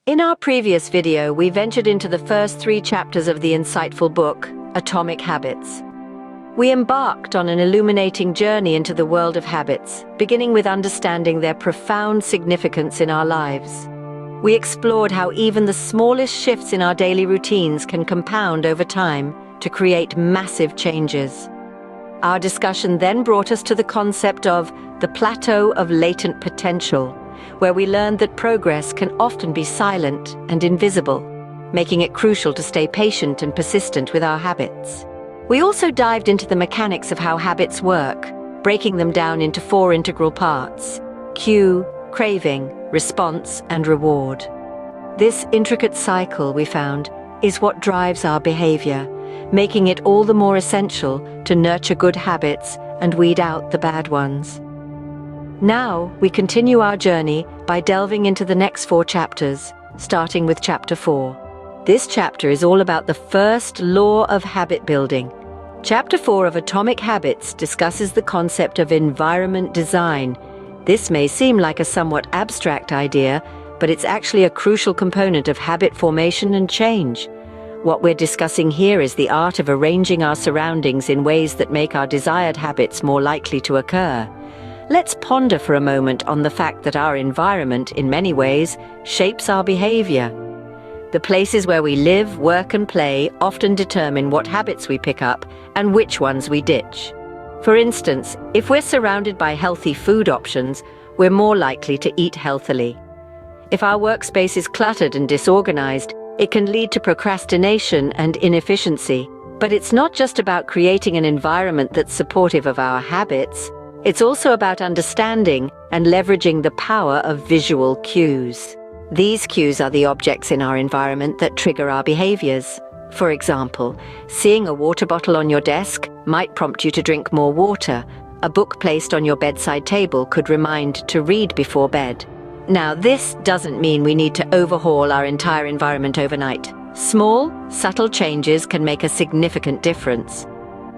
In our previous video, we ventured into the first 3 chapters of the insightful book, Atomic Habits. We embarked on an illuminating journey into the world of habits, beginning with understanding their profound significance in our lives. We explored how even the smallest shifts in our daily routines can compound over time to create massive changes. Our discussion then brought us to the concept of the plateau of latent potential, where we learned that progress can often be silent and invisible, making it crucial to stay patient and persistent with our habits. We also dived into the mechanics of how habits work, breaking them down into 4 integral parts: cue, craving, response, and reward. This intricate cycle, we found, is what drives our behavior, making it all the more essential to nurture good habits and weed out the bad ones. Now, we continue our journey by delving into the next 4 chapters, starting with Chapter 4. This chapter is all about the first law of habit building. Chapter 4 of Atomic Habits discusses the concept of environment design. This may seem like a somewhat abstract idea, but it's actually a crucial component of habit formation and change. What we're discussing here is the art of arranging our surroundings in ways that make our desired habits more likely to occur. Let's ponder for a moment on the fact that our environment, in many ways, shapes our behavior. The places where we live, work, and play often determine what habits we pick up and which ones we ditch. For instance, if we're surrounded by healthy food options, we're more likely to eat healthily. If our workspace is cluttered and disorganized, it can lead to procrastination and inefficiency. But it's not just about creating an environment that's supportive of our habits. It's also about understanding and leveraging the power of visual cues. These cues are the objects in our environment that trigger our behaviors. For example, seeing a water bottle on your desk might prompt you to drink more water. A book placed on your bedside table could remind to read before bed. Now, this doesn't mean we need to overhaul our entire environment overnight. Small, subtle changes can make a significant difference.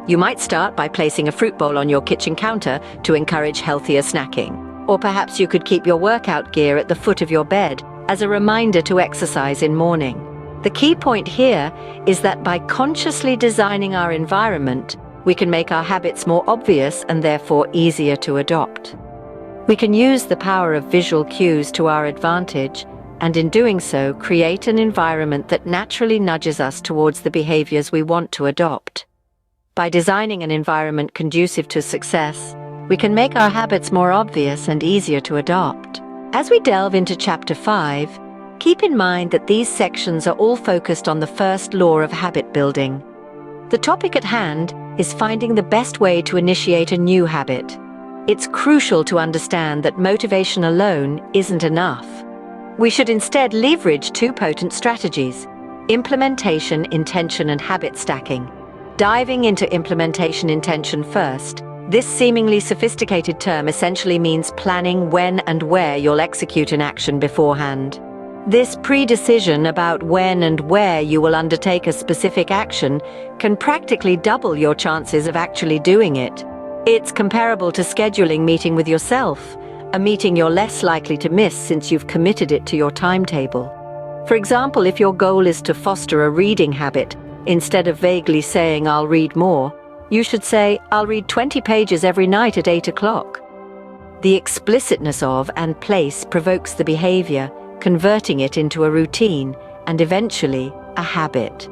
You might start by placing a fruit bowl on your kitchen counter to encourage healthier snacking. Or perhaps you could keep your workout gear at the foot of your bed as a reminder to exercise in morning. The key point here is that by consciously designing our environment, we can make our habits more obvious and therefore easier to adopt. We can use the power of visual cues to our advantage, and in doing so, create an environment that naturally nudges us towards the behaviors we want to adopt. By designing an environment conducive to success, we can make our habits more obvious and easier to adopt. As we delve into Chapter 5, keep in mind that these sections are all focused on the first law of habit building. The topic at hand is finding the best way to initiate a new habit. It's crucial to understand that motivation alone isn't enough. We should instead leverage 2 potent strategies: implementation, intention, and habit stacking. Diving into implementation intention first, this seemingly sophisticated term essentially means planning when and where you'll execute an action beforehand. This pre-decision about when and where you will undertake a specific action can practically double your chances of actually doing it. It's comparable to scheduling a meeting with yourself, a meeting you're less likely to miss since you've committed it to your timetable. For example, if your goal is to foster a reading habit, instead of vaguely saying, "I'll read more," you should say, "I'll read 20 pages every night at 8 o'clock." The explicitness of and place provokes the behavior, converting it into a routine and eventually a habit.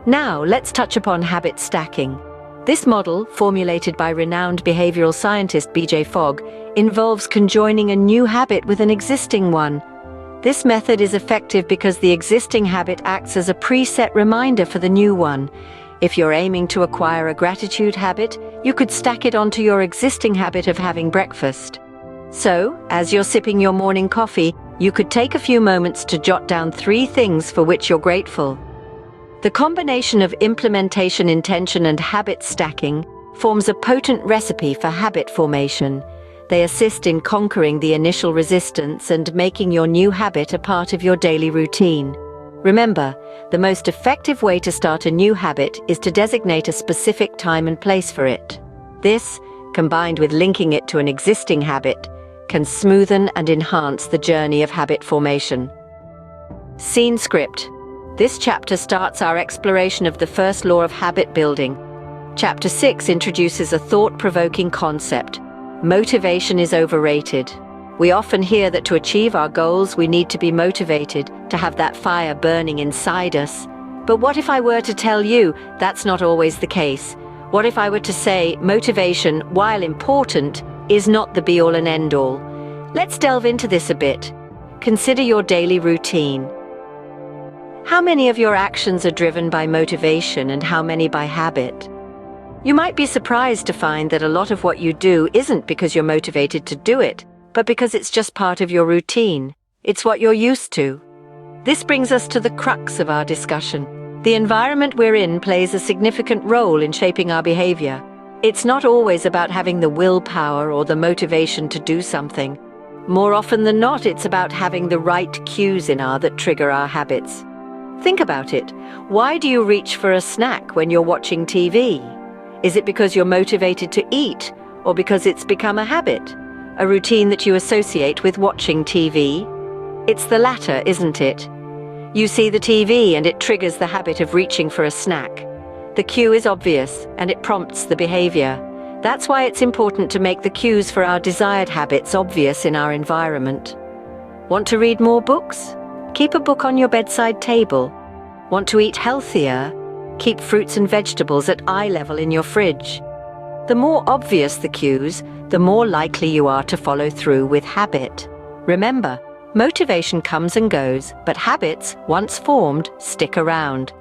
Now, let's touch upon habit stacking. This model, formulated by renowned behavioral scientist B.J. Fogg, involves conjoining a new habit with an existing one. This method is effective because the existing habit acts as a preset reminder for the new one. If you're aiming to acquire a gratitude habit, you could stack it onto your existing habit of having breakfast. So, as you're sipping your morning coffee, you could take a few moments to jot down 3 things for which you're grateful. The combination of implementation, intention, and habit stacking forms a potent recipe for habit formation. They assist in conquering the initial resistance and making your new habit a part of your daily routine. Remember, the most effective way to start a new habit is to designate a specific time and place for it. This, combined with linking it to an existing habit, can smoothen and enhance the journey of habit formation. Scene script. This chapter starts our exploration of the first law of habit building. Chapter 6 introduces a thought-provoking concept. Motivation is overrated. We often hear that to achieve our goals, we need to be motivated, to have that fire burning inside us. But what if I were to tell you that's not always the case? What if I were to say motivation, while important, is not the be-all and end-all? Let's delve into this a bit. Consider your daily routine. How many of your actions are driven by motivation and how many by habit? You might be surprised to find that a lot of what you do isn't because you're motivated to do it, but because it's just part of your routine. It's what you're used to. This brings us to the crux of our discussion. The environment we're in plays a significant role in shaping our behavior. It's not always about having the willpower or the motivation to do something. More often than not, it's about having the right cues that trigger our habits. Think about it. Why do you reach for a snack when you're watching TV? Is it because you're motivated to eat, or because it's become a habit? A routine that you associate with watching TV? It's the latter, isn't it? You see the TV and it triggers the habit of reaching for a snack. The cue is obvious and it prompts the behavior. That's why it's important to make the cues for our desired habits obvious in our environment. Want to read more books? Keep a book on your bedside table. Want to eat healthier? Keep fruits and vegetables at eye level in your fridge. The more obvious the cues, the more likely you are to follow through with habit. Remember, motivation comes and goes, but habits, once formed, stick around.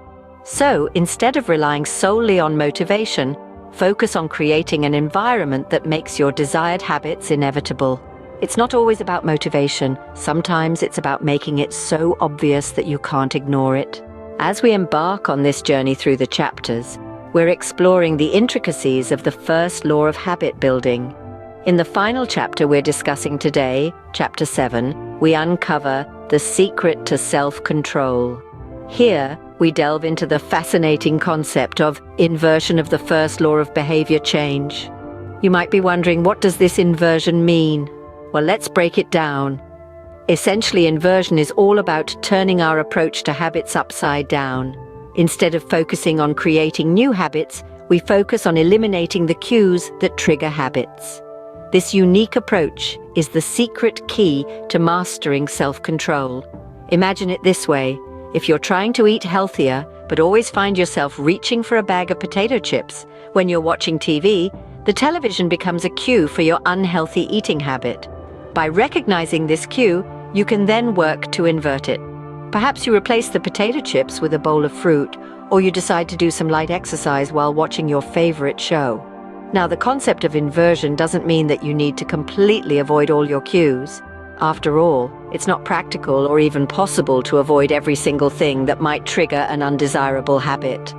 So, instead of relying solely on motivation, focus on creating an environment that makes your desired habits inevitable. It's not always about motivation. Sometimes it's about making it so obvious that you can't ignore it. As we embark on this journey through the chapters, we're exploring the intricacies of the first law of habit building. In the final chapter we're discussing today, Chapter 7, we uncover the secret to self-control. Here, we delve into the fascinating concept of inversion of the first law of behavior change. You might be wondering, what does this inversion mean? Well, let's break it down. Essentially, inversion is all about turning our approach to habits upside down. Instead of focusing on creating new habits, we focus on eliminating the cues that trigger habits. This unique approach is the secret key to mastering self-control. Imagine it this way. If you're trying to eat healthier, but always find yourself reaching for a bag of potato chips when you're watching TV, the television becomes a cue for your unhealthy eating habit. By recognizing this cue, you can then work to invert it. Perhaps you replace the potato chips with a bowl of fruit, or you decide to do some light exercise while watching your favorite show. Now, the concept of inversion doesn't mean that you need to completely avoid all your cues. After all, it's not practical or even possible to avoid every single thing that might trigger an undesirable habit.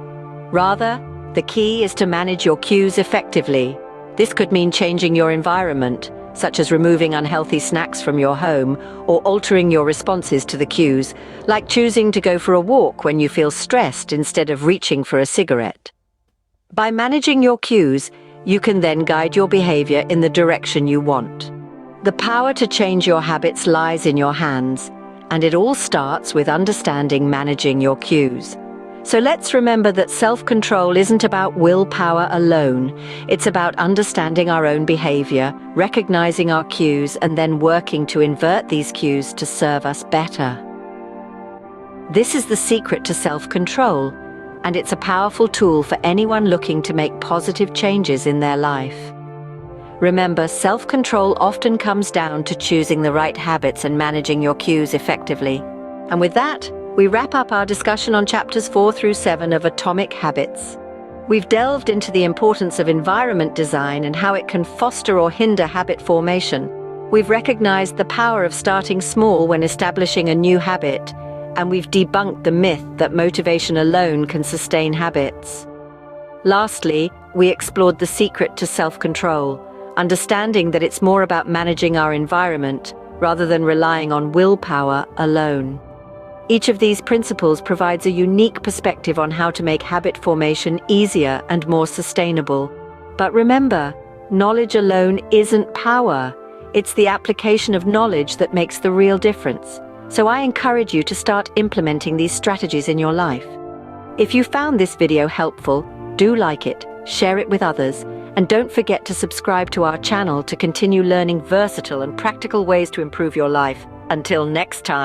Rather, the key is to manage your cues effectively. This could mean changing your environment, such as removing unhealthy snacks from your home or altering your responses to the cues, like choosing to go for a walk when you feel stressed instead of reaching for a cigarette. By managing your cues, you can then guide your behavior in the direction you want. The power to change your habits lies in your hands, and it all starts with understanding managing your cues. So let's remember that self-control isn't about willpower alone. It's about understanding our own behavior, recognizing our cues, and then working to invert these cues to serve us better. This is the secret to self-control, and it's a powerful tool for anyone looking to make positive changes in their life. Remember, self-control often comes down to choosing the right habits and managing your cues effectively. And with that, we wrap up our discussion on chapters 4 through 7 of Atomic Habits. We've delved into the importance of environment design and how it can foster or hinder habit formation. We've recognized the power of starting small when establishing a new habit, and we've debunked the myth that motivation alone can sustain habits. Lastly, we explored the secret to self-control, understanding that it's more about managing our environment rather than relying on willpower alone. Each of these principles provides a unique perspective on how to make habit formation easier and more sustainable. But remember, knowledge alone isn't power. It's the application of knowledge that makes the real difference. So I encourage you to start implementing these strategies in your life. If you found this video helpful, do like it, share it with others, and don't forget to subscribe to our channel to continue learning versatile and practical ways to improve your life. Until next time.